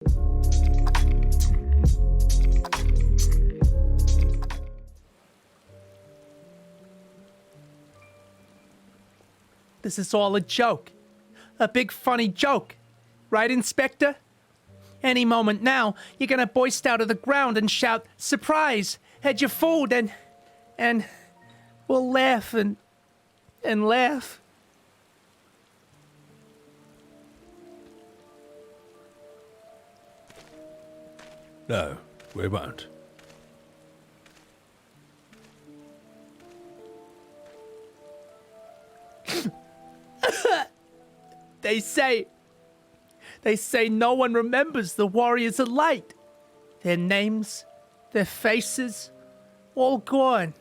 This is all a joke. A big funny joke. Right, Inspector? Any moment now, you're gonna burst out of the ground and shout, "Surprise! Had your food," and we'll laugh and laugh. No, we won't. They say no one remembers the Warriors of Light. Their names, their faces, all gone.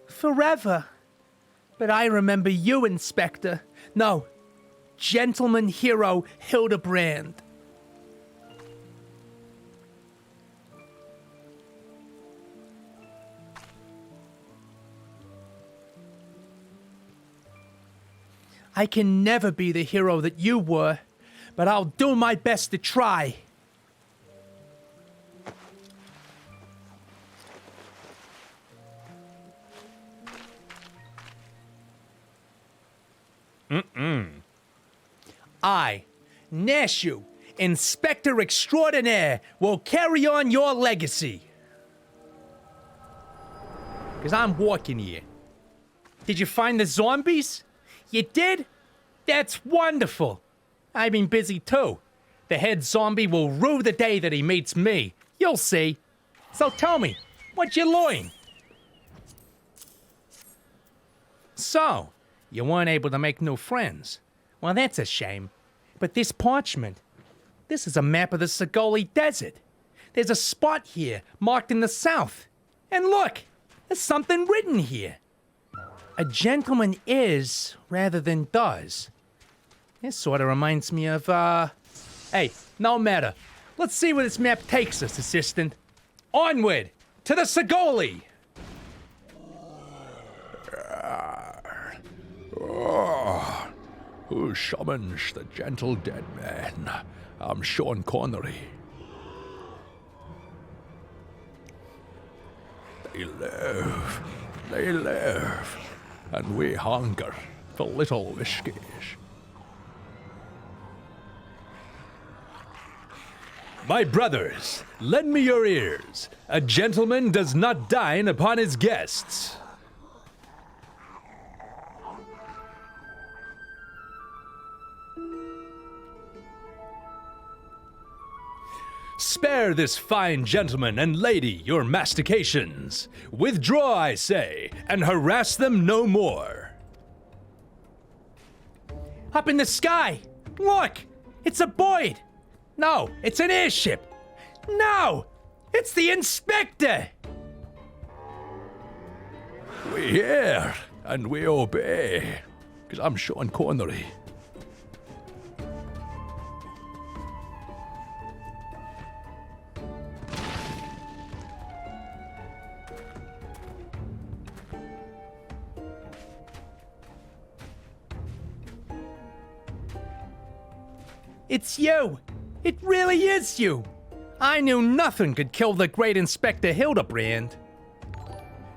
Forever. But I remember you, Inspector. No, Gentleman Hero Hildibrand. I can never be the hero that you were, but I'll do my best to try. I, Nashu, Inspector Extraordinaire, will carry on your legacy. 'Cause I'm walking here. Did you find the zombies? You did? That's wonderful. I've been busy too. The head zombie will rue the day that he meets me. You'll see. So tell me, what you learn? So, you weren't able to make new friends. Well, that's a shame. But this parchment, this is a map of the Segoli Desert. There's a spot here marked in the south. And look, there's something written here. A gentleman is, rather than does. This sort of reminds me of, Hey, no matter. Let's see where this map takes us, assistant. Onward, to the Segoli! Who summons the gentle dead man? I'm Sean Connery. They live, and we hunger for little whiskies. My brothers, lend me your ears. A gentleman does not dine upon his guests. Spare this fine gentleman and lady your mastications. Withdraw, I say, and harass them no more. Up in the sky! Look! It's a bird! No, it's an airship! No! It's the Inspector! We hear, and we obey. 'Cause I'm Sean Connery. It's you! It really is you! I knew nothing could kill the great Inspector Hildibrand.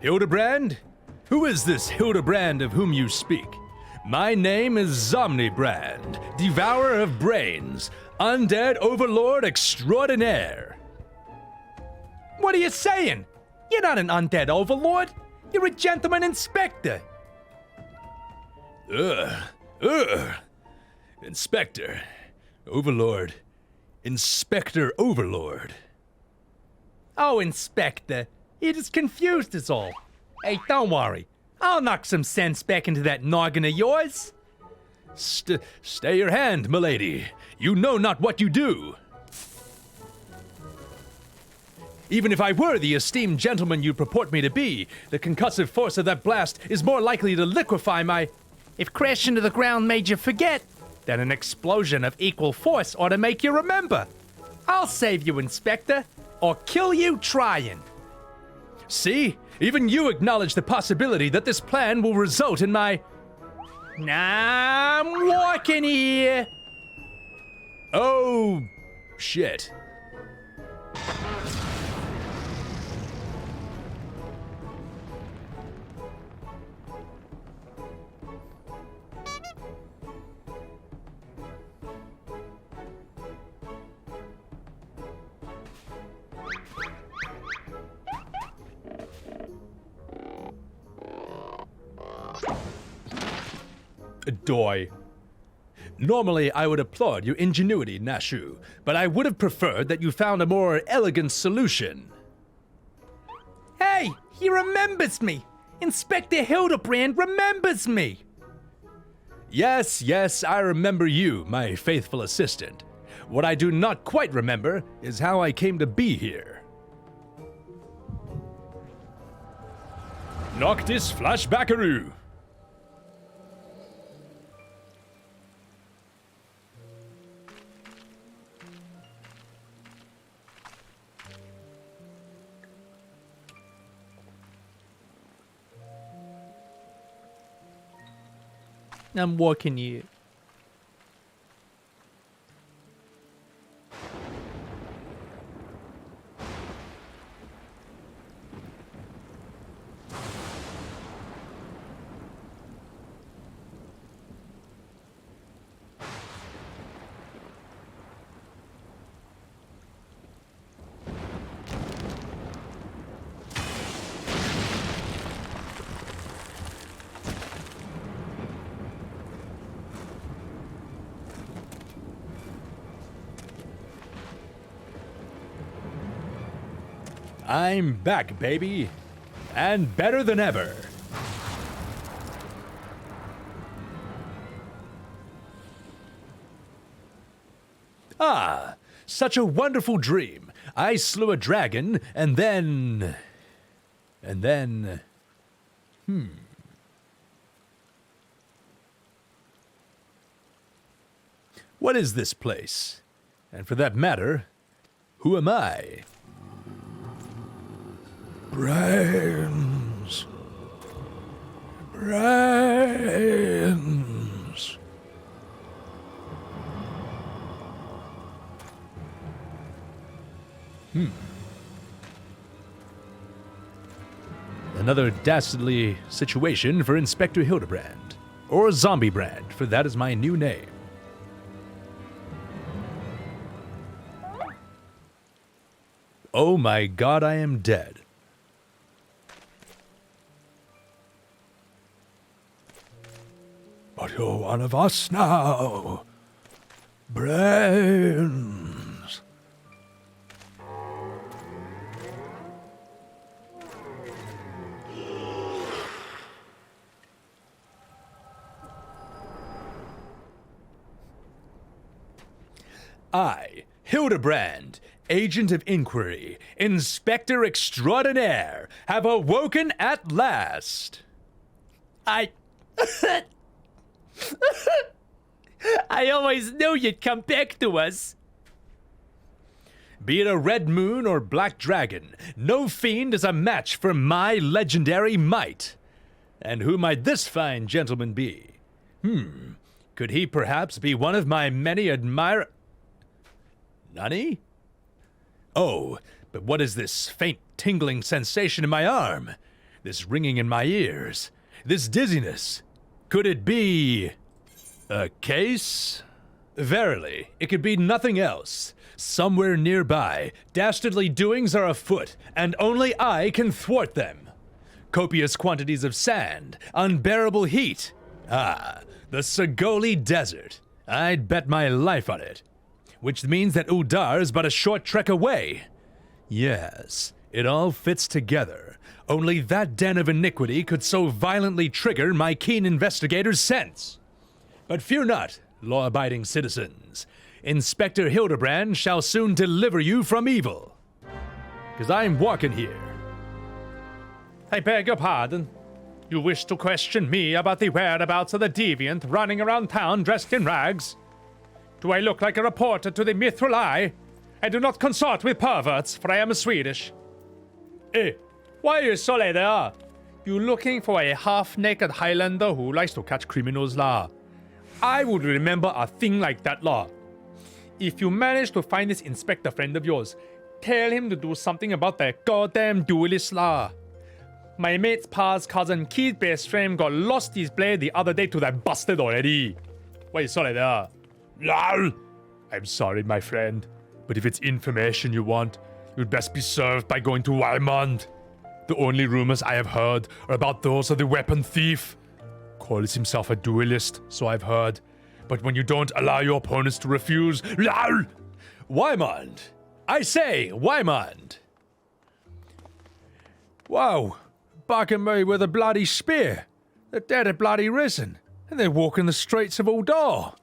Hildibrand? Who is this Hildibrand of whom you speak? My name is Zomnibrand, devourer of brains, undead overlord extraordinaire. What are you saying? You're not an undead overlord. You're a gentleman inspector. Inspector. Overlord. Inspector Overlord. Oh, Inspector. You're just confused is all. Hey, don't worry. I'll knock some sense back into that noggin of yours. Stay your hand, milady. You know not what you do. Even if I were the esteemed gentleman you purport me to be, the concussive force of that blast is more likely to liquefy my... If crashing to the ground made you forget, then an explosion of equal force ought to make you remember. I'll save you, Inspector, or kill you trying. See? Even you acknowledge the possibility that this plan will result in my... Nah, I'm walking here. Oh, shit. Doy. Normally, I would applaud your ingenuity, Nashu, but I would have preferred that you found a more elegant solution. Hey, he remembers me! Inspector Hildibrand remembers me! Yes, I remember you, my faithful assistant. What I do not quite remember is how I came to be here. Noctis Flashbackaroo! I'm walking you. I'm back, baby. And better than ever. Ah, such a wonderful dream. I slew a dragon, and then... What is this place? And for that matter, who am I? Brains. Another dastardly situation for Inspector Hildibrand. Or Zombiebrand, for that is my new name. Oh my god, I am dead. But you're one of us now. Brains. I, Hildibrand, Agent of Inquiry, Inspector Extraordinaire, have awoken at last. I always knew you'd come back to us. Be it a red moon or black dragon, no fiend is a match for my legendary might. And who might this fine gentleman be? Could he perhaps be one of my many Nani? Oh, but what is this faint tingling sensation in my arm? This ringing in my ears? This dizziness? Could it be... a case? Verily, it could be nothing else. Somewhere nearby, dastardly doings are afoot, and only I can thwart them. Copious quantities of sand, unbearable heat. Ah, the Sagoli Desert. I'd bet my life on it. Which means that Udar is but a short trek away. Yes, it all fits together. Only that den of iniquity could so violently trigger my keen investigator's sense. But fear not, law-abiding citizens. Inspector Hildibrand shall soon deliver you from evil. 'Cause I'm walking here. I beg your pardon. You wish to question me about the whereabouts of the deviant running around town dressed in rags? Do I look like a reporter to the Mithril Eye? I do not consort with perverts, for I am Swedish. Hey, why are you so late there? You looking for a half-naked Highlander who likes to catch criminals, lah? I would remember a thing like that, lah. If you manage to find this inspector friend of yours, tell him to do something about that goddamn duelist, lah. My mate's pa's cousin Keith Bestram got lost his blade the other day to that bastard already. Why you so late there? Lol! I'm sorry, my friend, but if it's information you want, you'd best be served by going to Wymond. The only rumors I have heard are about those of the weapon thief. calls himself a duelist, so I've heard. But when you don't allow your opponents to refuse, LOL! Wymond! I say, Wymond! Whoa, bugging me with a bloody spear. The dead are bloody risen, and they're walking the streets of Uldar.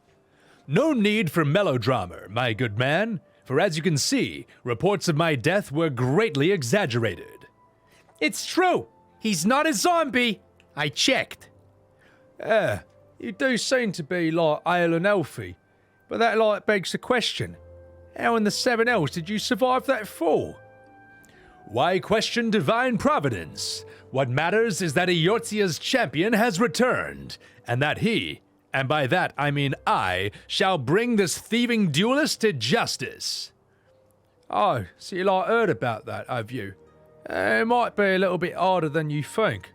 No need for melodrama, my good man, for as you can see, reports of my death were greatly exaggerated. It's true. He's not a zombie. I checked. You do seem to be, like, hale and healthy, but that, like, begs the question. How in the 7 hells did you survive that fall? Why question divine providence? What matters is that Eorzea's champion has returned, and that he, and by that I mean I, shall bring this thieving duelist to justice. Oh, so you, like, heard about that, have you? It might be a little bit harder than you think.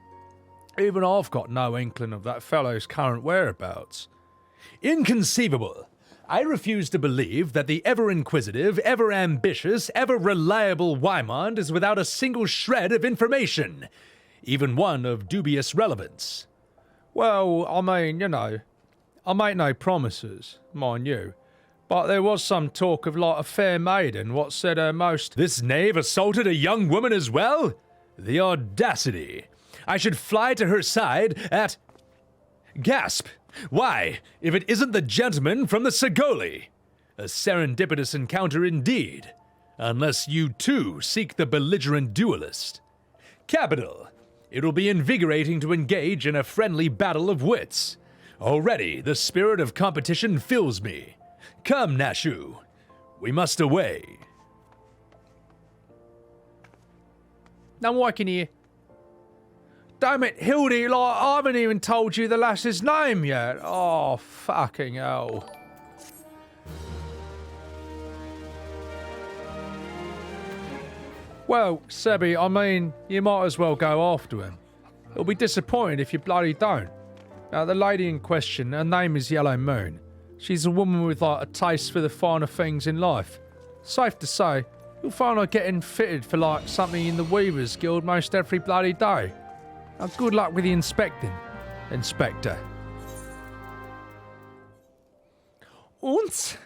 Even I've got no inkling of that fellow's current whereabouts. Inconceivable. I refuse to believe that the ever-inquisitive, ever-ambitious, ever-reliable Wymond is without a single shred of information, even one of dubious relevance. Well, I mean, you know, I make no promises, mind you, but there was some talk of, like, a fair maiden what said her most... This knave assaulted a young woman as well? The audacity. I should fly to her side at... Gasp! Why, if it isn't the gentleman from the Segoli! A serendipitous encounter indeed. Unless you too seek the belligerent duelist. Capital! It'll be invigorating to engage in a friendly battle of wits. Already, the spirit of competition fills me. Come, Nashu. We must away. I'm working here. Damn it, Hildy, like, I haven't even told you the lass's name yet. Oh, fucking hell. Well, Sebby, I mean, you might as well go after him. It'll be disappointing if you bloody don't. Now, the lady in question, her name is Yellow Moon. She's a woman with, like, a taste for the finer things in life. Safe to say, you'll find her getting fitted for, like, something in the Weavers Guild most every bloody day. Now, good luck with the inspecting, Inspector. Und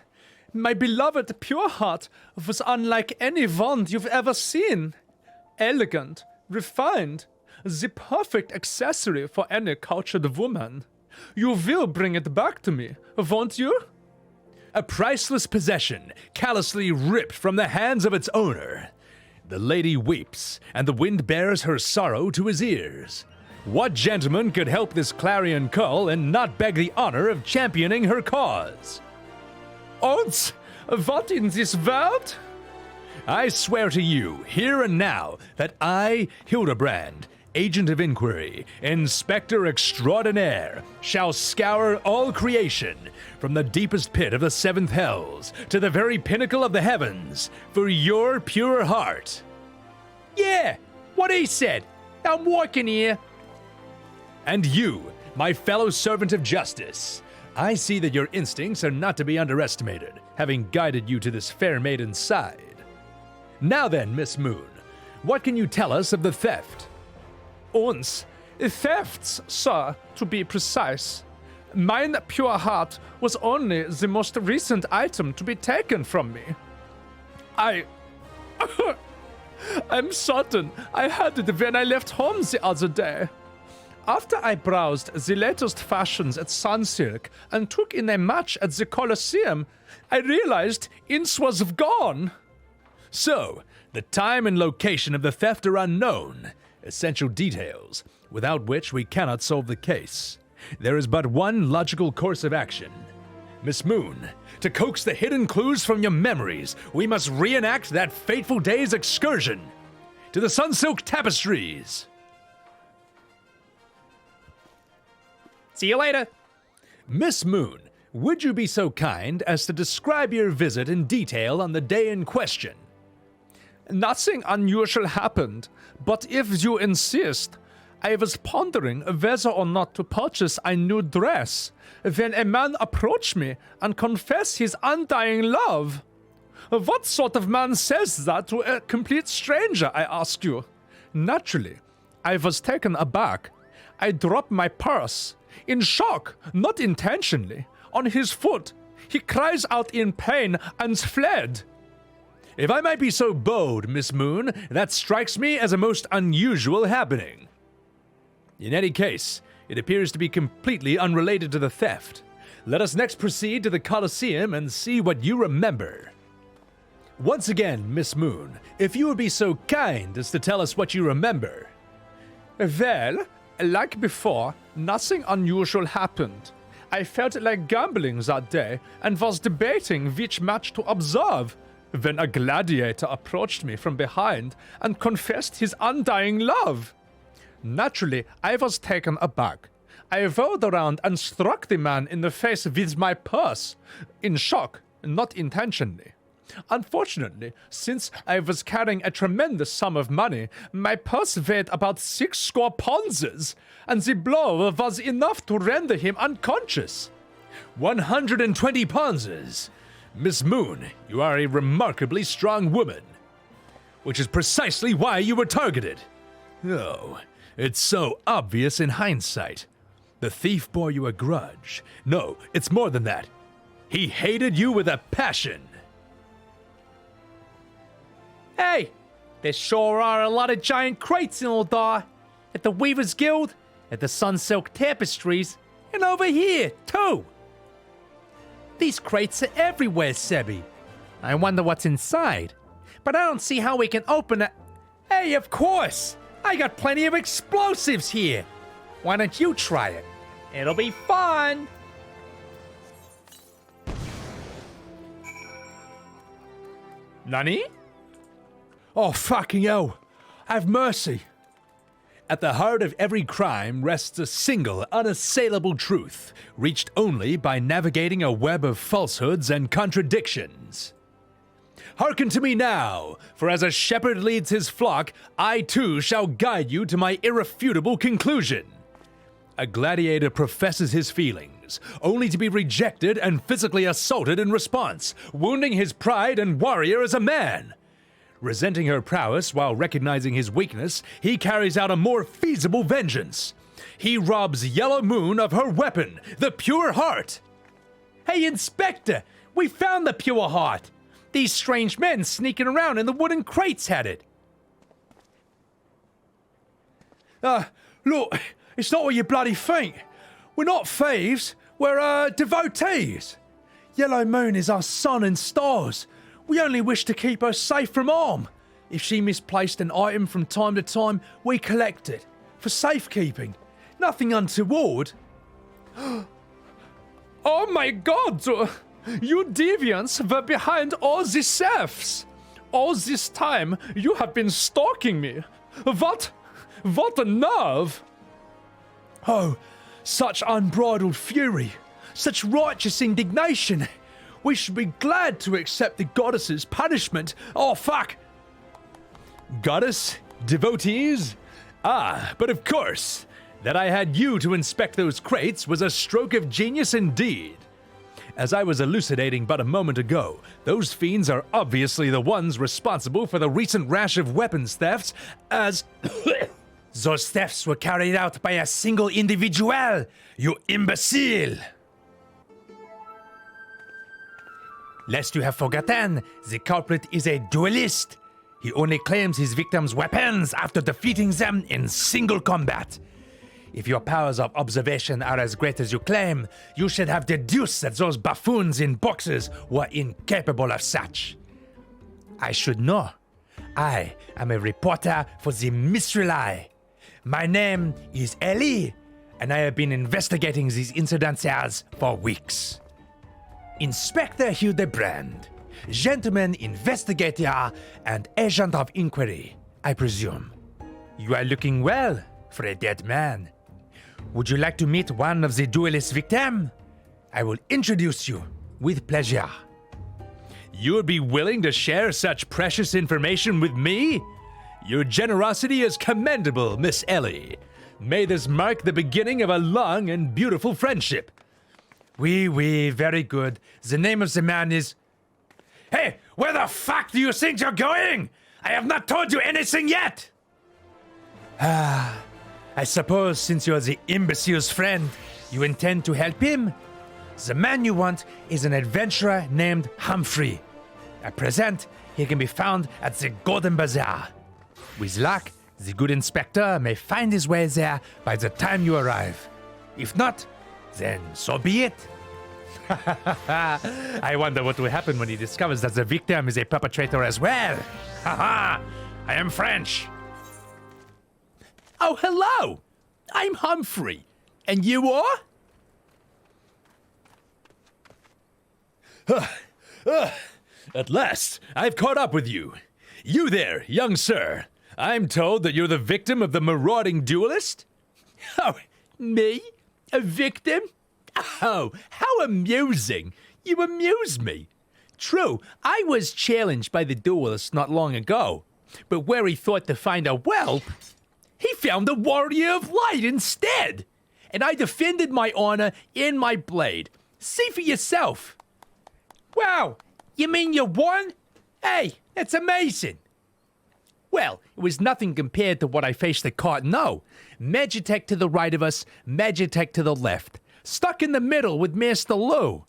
my beloved Pure Heart was unlike any wand you've ever seen. Elegant, refined, the perfect accessory for any cultured woman. You will bring it back to me, won't you? A priceless possession, callously ripped from the hands of its owner. The lady weeps, and the wind bears her sorrow to his ears. What gentleman could help this clarion call and not beg the honor of championing her cause? Und what in this world? I swear to you, here and now, that I, Hildibrand, Agent of Inquiry, Inspector Extraordinaire, shall scour all creation, from the deepest pit of the 7th hells to the very pinnacle of the heavens, for your pure heart. Yeah, what he said. I'm working here. And you, my fellow servant of justice, I see that your instincts are not to be underestimated, having guided you to this fair maiden's side. Now then, Miss Moon, what can you tell us of the theft? Uns, thefts, sir, to be precise. Mine pure heart was only the most recent item to be taken from me. I'm certain I had it when I left home the other day. After I browsed the latest fashions at Sunsilk and took in a match at the Colosseum, I realized Ince was gone. So, the time and location of the theft are unknown. Essential details, without which we cannot solve the case. There is but one logical course of action. Miss Moon, to coax the hidden clues from your memories, we must reenact that fateful day's excursion to the Sunsilk Tapestries. See you later. Miss Moon, would you be so kind as to describe your visit in detail on the day in question? Nothing unusual happened, but if you insist, I was pondering whether or not to purchase a new dress when a man approached me and confessed his undying love. What sort of man says that to a complete stranger, I ask you? Naturally, I was taken aback. I dropped my purse. In shock, not intentionally, on his foot. He cries out in pain and fled. If I might be so bold, Miss Moon, that strikes me as a most unusual happening. In any case, it appears to be completely unrelated to the theft. Let us next proceed to the Colosseum and see what you remember. Once again, Miss Moon, if you would be so kind as to tell us what you remember. Well, like before, nothing unusual happened. I felt like gambling that day and was debating which match to observe when a gladiator approached me from behind and confessed his undying love. Naturally, I was taken aback. I whirled around and struck the man in the face with my purse, in shock, not intentionally. Unfortunately, since I was carrying a tremendous sum of money, my purse weighed about 6 pounds, and the blow was enough to render him unconscious. 120 pounds. Miss Moon, you are a remarkably strong woman. Which is precisely why you were targeted. Oh, it's so obvious in hindsight. The thief bore you a grudge. No, it's more than that. He hated you with a passion. Hey, there sure are a lot of giant crates in Eldar. At the Weaver's Guild, at the Sunsilk Tapestries, and over here, too. These crates are everywhere, Sebby. I wonder what's inside. But I don't see how we can open it. Hey, of course! I got plenty of explosives here. Why don't you try it? It'll be fun! Nani? Oh, fucking hell. Have mercy. At the heart of every crime rests a single, unassailable truth, reached only by navigating a web of falsehoods and contradictions. Hearken to me now, for as a shepherd leads his flock, I too shall guide you to my irrefutable conclusion. A gladiator professes his feelings, only to be rejected and physically assaulted in response, wounding his pride and warrior as a man. Resenting her prowess while recognizing his weakness, he carries out a more feasible vengeance. He robs Yellow Moon of her weapon, the Pure Heart. Hey, Inspector, we found the Pure Heart. These strange men sneaking around in the wooden crates had it. Look, it's not what you bloody think. We're not thieves, we're, devotees. Yellow Moon is our sun and stars. We only wish to keep her safe from harm. If she misplaced an item from time to time, we collect it. For safekeeping. Nothing untoward. Oh my god! You deviants were behind all these thefts! All this time, you have been stalking me. What a nerve! Oh, such unbridled fury. Such righteous indignation. We should be glad to accept the goddess's punishment. Oh, fuck! Goddess? Devotees? Ah, but of course. That I had you to inspect those crates was a stroke of genius indeed. As I was elucidating but a moment ago, those fiends are obviously the ones responsible for the recent rash of weapons thefts, as those thefts were carried out by a single individual, you imbecile! Lest you have forgotten, the culprit is a duelist. He only claims his victims' weapons after defeating them in single combat. If your powers of observation are as great as you claim, you should have deduced that those buffoons in boxes were incapable of such. I should know. I am a reporter for the Mystery Eye. My name is Ellie, and I have been investigating these incidences for weeks. Inspector Hildibrand, gentleman investigator and agent of inquiry, I presume. You are looking well for a dead man. Would you like to meet one of the duelist victims? I will introduce you with pleasure. You would be willing to share such precious information with me? Your generosity is commendable, Miss Ellie. May this mark the beginning of a long and beautiful friendship. Oui, very good. The name of the man is... Hey, where the fuck do you think you're going? I have not told you anything yet! I suppose since you're the imbecile's friend, you intend to help him? The man you want is an adventurer named Humphrey. At present, he can be found at the Golden Bazaar. With luck, the good inspector may find his way there by the time you arrive. If not, then so be it. I wonder what will happen when he discovers that the victim is a perpetrator as well. Haha, I am French. Oh, hello! I'm Humphrey. And you are? At last, I've caught up with you. You there, young sir. I'm told that you're the victim of the marauding duelist? Oh, me? A victim? Oh, how amusing. You amuse me. True, I was challenged by the duelist not long ago. But where he thought to find a whelp, he found a warrior of light instead. And I defended my honor and my blade. See for yourself. Wow, you mean you won? Hey, that's amazing. Well, it was nothing compared to what I faced at Cartano. Magitech to the right of us, Magitech to the left. Stuck in the middle with Master Lou.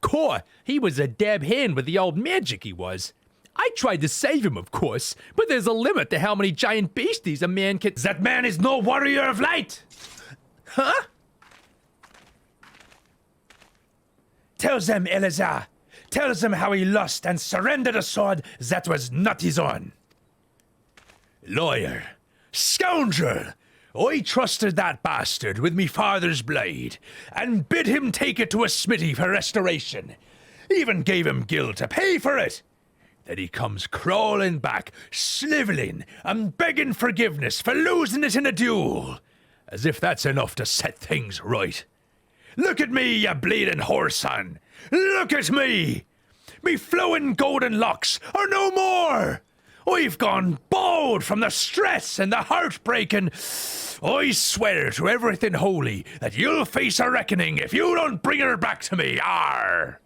Core, he was a dab hand with the old magic he was. I tried to save him, of course, but there's a limit to how many giant beasties a man can— That man is no warrior of light! Huh? Tell them, Eleazar. Tell them how he lost and surrendered a sword that was not his own. Lawyer, scoundrel, I trusted that bastard with me father's blade, and bid him take it to a smithy for restoration. Even gave him gil to pay for it. Then he comes crawling back, snivelling, and begging forgiveness for losing it in a duel. As if that's enough to set things right. Look at me, you bleeding whoreson! Look at me! Me flowing golden locks are no more! I've gone bald from the stress and the heartbreaking. I swear to everything holy that you'll face a reckoning if you don't bring her back to me, arr!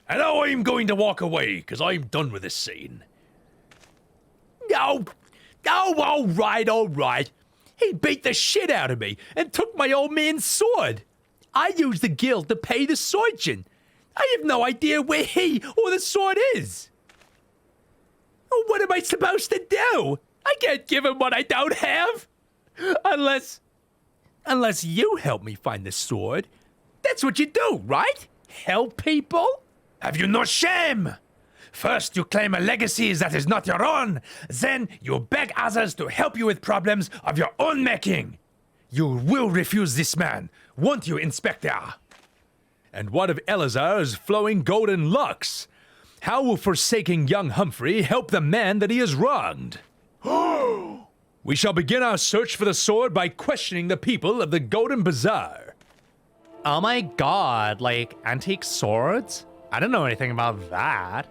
And now I'm going to walk away, because I'm done with this scene. Oh, all right. He beat the shit out of me and took my old man's sword. I used the guild to pay the surgeon. I have no idea where he or the sword is. What am I supposed to do? I can't give him what I don't have. Unless you help me find the sword. That's what you do, right? Help people? Have you no shame? First you claim a legacy that is not your own, then you beg others to help you with problems of your own making. You will refuse this man, won't you, Inspector? And what of Eleazar's flowing golden locks? How will forsaking young Humphrey help the man that he has wronged? We shall begin our search for the sword by questioning the people of the Golden Bazaar. Oh my god, like antique swords? I don't know anything about that.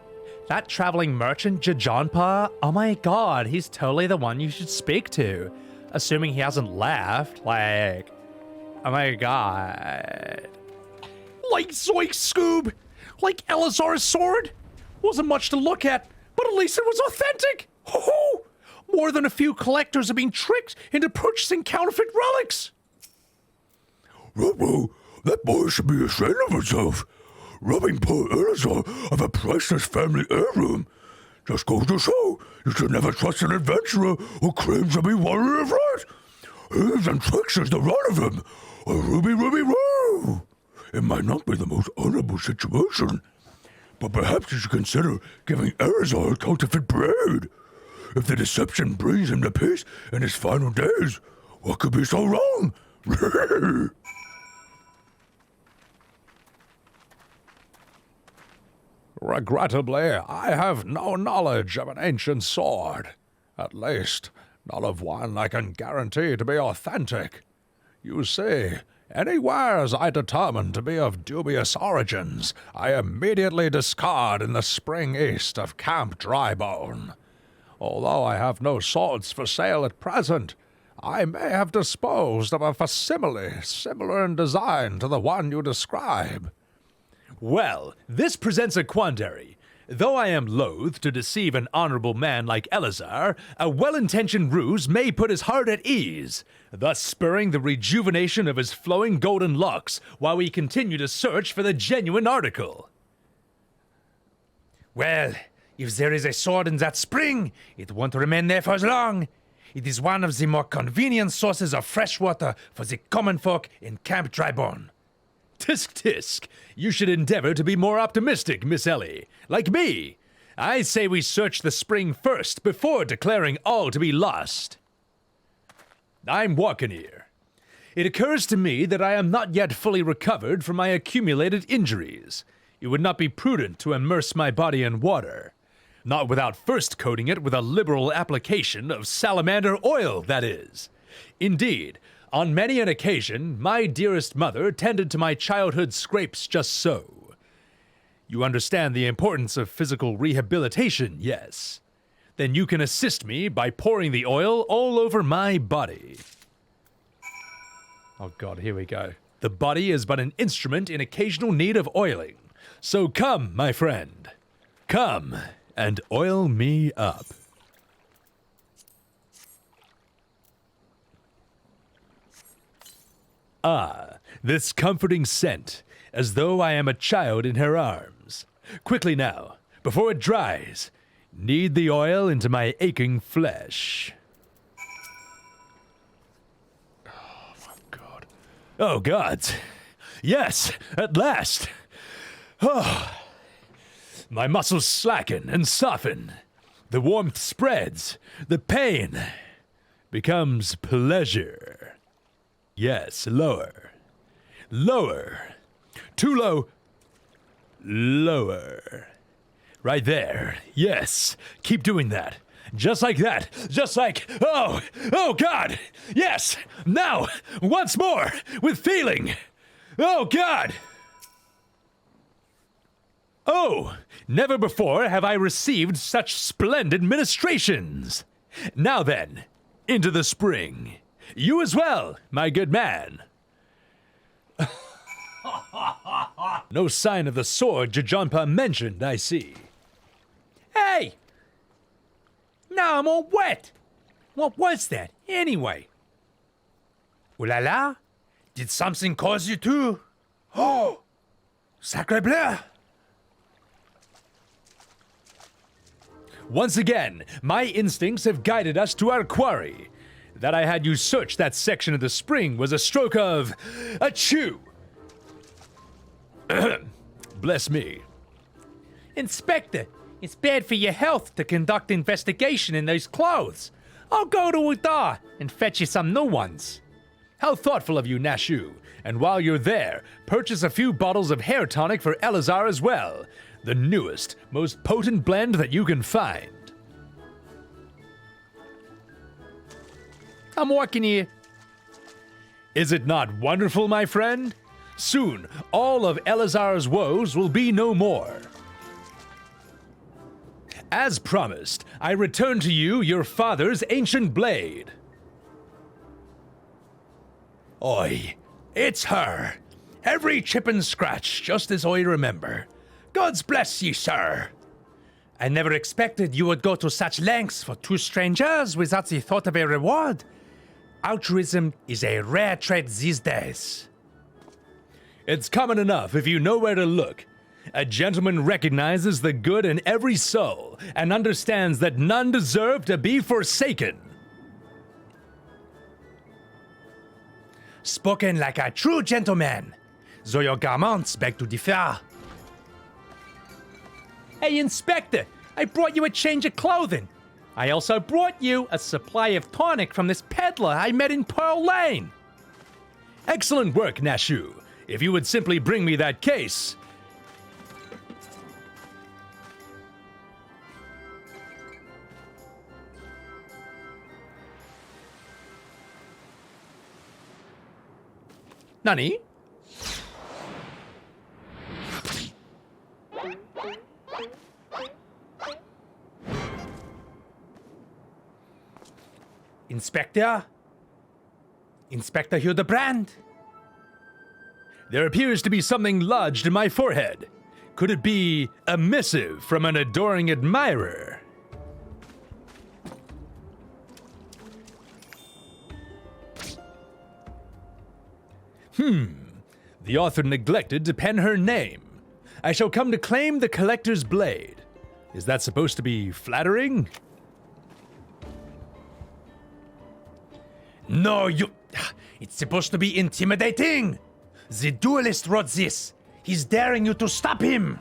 That traveling merchant, Jajanpa, oh my god, he's totally the one you should speak to. Assuming he hasn't left, like, oh my god. Like Zoik Scoob, like Eleazar's sword. Wasn't much to look at, but at least it was authentic. Ho-ho! More than a few collectors have been tricked into purchasing counterfeit relics. Ruh-roh, that boy should be ashamed of himself. Robbing poor Eleazar of a priceless family heirloom. Just goes to show you should never trust an adventurer who claims to be warrior of light. Thieves and tricksters, the run of him. A ruby roo. It might not be the most honorable situation, but perhaps you should consider giving Eleazar a counterfeit braid. If the deception brings him to peace in his final days, what could be so wrong? Regrettably, I have no knowledge of an ancient sword. At least, none of one I can guarantee to be authentic. You see, any wares I determine to be of dubious origins, I immediately discard in the spring east of Camp Drybone. Although I have no swords for sale at present, I may have disposed of a facsimile similar in design to the one you describe. Well, this presents a quandary. Though I am loath to deceive an honorable man like Elazar, a well-intentioned ruse may put his heart at ease, thus spurring the rejuvenation of his flowing golden locks while we continue to search for the genuine article. Well, if there is a sword in that spring, it won't remain there for as long. It is one of the more convenient sources of fresh water for the common folk in Camp Drybone. Tisk tisk, you should endeavor to be more optimistic, Miss Ellie. Like me. I say we search the spring first before declaring all to be lost. I'm walking here. It occurs to me that I am not yet fully recovered from my accumulated injuries. It would not be prudent to immerse my body in water. Not without first coating it with a liberal application of salamander oil, that is. Indeed, on many an occasion, my dearest mother tended to my childhood scrapes just so. You understand the importance of physical rehabilitation, yes? Then you can assist me by pouring the oil all over my body. Oh God, here we go. The body is but an instrument in occasional need of oiling. So come, my friend. Come and oil me up. Ah, this comforting scent, as though I am a child in her arms. Quickly now, before it dries, knead the oil into my aching flesh. Oh, my God. Oh, gods. Yes, at last. Oh. My muscles slacken and soften. The warmth spreads. The pain becomes pleasure. Yes, lower. Lower. Too low. Lower. Right there. Yes. Keep doing that. Just like that. Just like, oh God. Yes. Now, once more, with feeling. Oh God. Oh, never before have I received such splendid ministrations. Now then, into the spring. You as well, my good man. No sign of the sword Jajanpa mentioned, I see. Hey! Now I'm all wet. What was that, anyway? Ooh la la? Did something cause you to? Oh! Sacre bleu! Once again, my instincts have guided us to our quarry. That I had you search that section of the spring was a stroke of... achoo! Bless me. Inspector, it's bad for your health to conduct investigation in those clothes. I'll go to Udar and fetch you some new ones. How thoughtful of you, Nashu. And while you're there, purchase a few bottles of hair tonic for Elazar as well. The newest, most potent blend that you can find. I'm working here. Is it not wonderful, my friend? Soon, all of Elazar's woes will be no more. As promised, I return to you your father's ancient blade. Oi, it's her. Every chip and scratch, just as I remember. God's bless you, sir. I never expected you would go to such lengths for two strangers without the thought of a reward. Altruism is a rare trait these days. It's common enough if you know where to look. A gentleman recognizes the good in every soul and understands that none deserve to be forsaken. Spoken like a true gentleman, though your garments beg to differ. Hey, Inspector, I brought you a change of clothing. I also brought you a supply of tonic from this peddler I met in Pearl Lane. Excellent work, Nashu. If you would simply bring me that case. Nani? Inspector? Inspector Hildibrand? There appears to be something lodged in my forehead. Could it be a missive from an adoring admirer? The author neglected to pen her name. I shall come to claim the collector's blade. Is that supposed to be flattering? No, you... It's supposed to be intimidating. The duelist wrote this. He's daring you to stop him.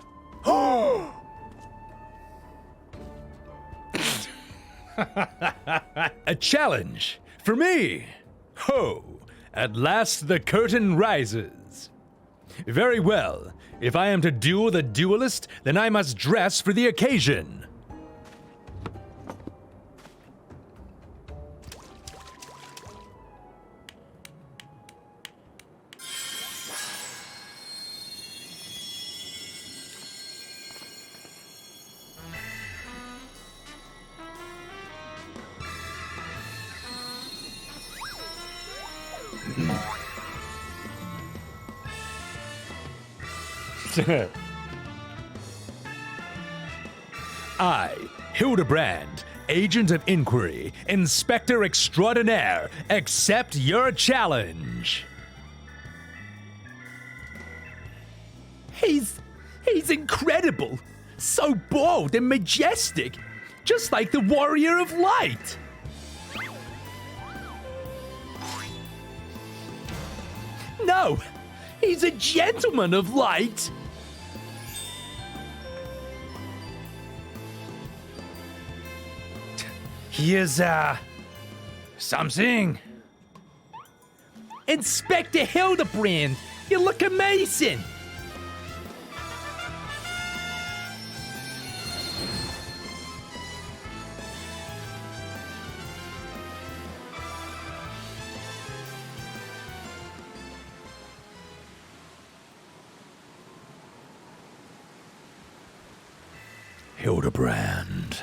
A challenge for me. Ho! At last the curtain rises. Very well. If I am to duel the duelist, then I must dress for the occasion. I, Hildibrand, Agent of Inquiry, Inspector Extraordinaire, accept your challenge. He's incredible. So bold and majestic. Just like the Warrior of Light. No, he's a gentleman of light. Here's, something. Inspector Hildibrand, you look amazing. Hildibrand.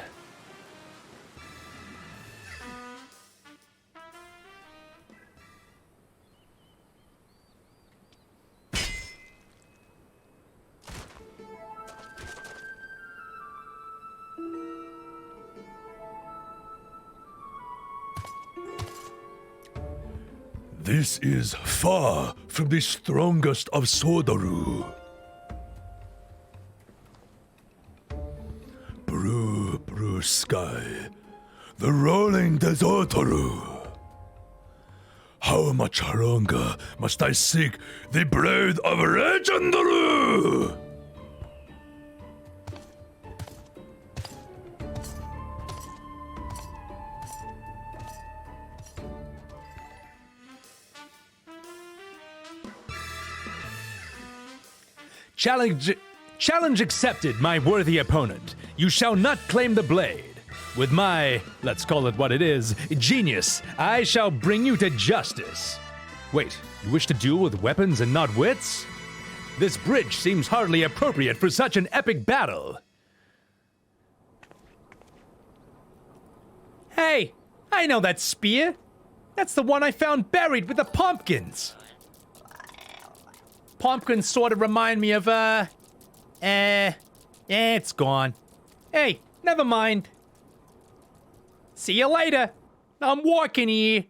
This is far from the strongest of Sodaru. Blue sky, the rolling desertaru. How much longer must I seek the blade of legendaru? Challenge accepted, my worthy opponent. You shall not claim the blade. With my, let's call it what it is, genius, I shall bring you to justice. Wait, you wish to duel with weapons and not wits? This bridge seems hardly appropriate for such an epic battle. Hey, I know that spear. That's the one I found buried with the pumpkins. Pumpkins sort of remind me of, it's gone. Hey, never mind. See you later. I'm walking here.